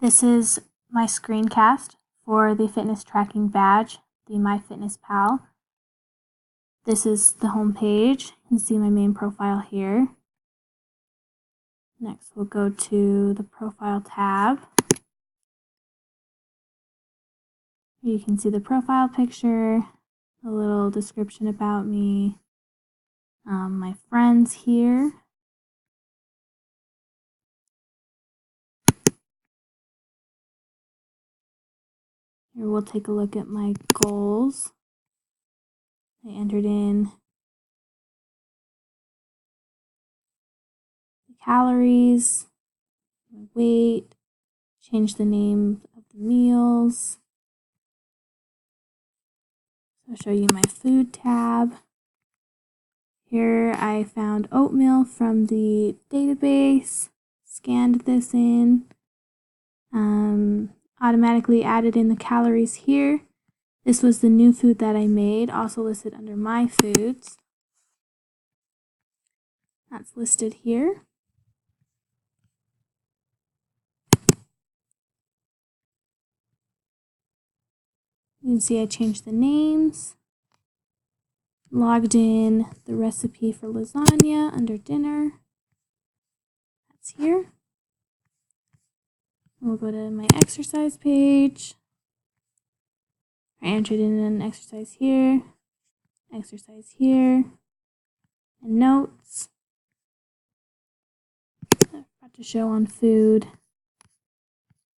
This is my screencast for the fitness tracking badge, the MyFitnessPal. This is the home page. You can see my main profile here. Next, we'll go to the profile tab. You can see the profile picture, a little description about me, my friends here. Here we'll take a look at my goals. I entered in the calories, my weight, changed the name of the meals. So I'll show you my food tab. Here I found oatmeal from the database, scanned this in, automatically added in the calories here. This was the new food that I made, also listed under my foods. That's listed here. You can see I changed the names, logged in the recipe for lasagna under dinner. That's here. We'll go to my exercise page. I entered in an exercise here, and notes. I forgot to show on food.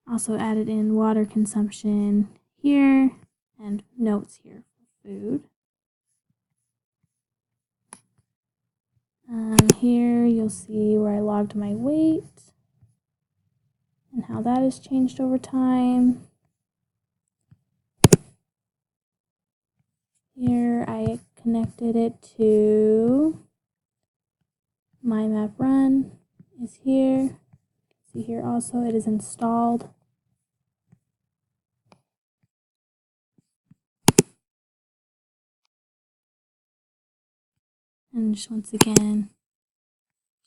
Also added in water consumption here and notes here for food. Here you'll see where I logged my weight and how that has changed over time. Here I connected it to my map run is here. See here also it is installed. And just once again,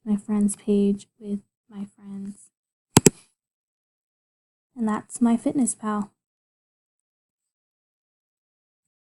my friends page with my friends. And that's MyFitnessPal.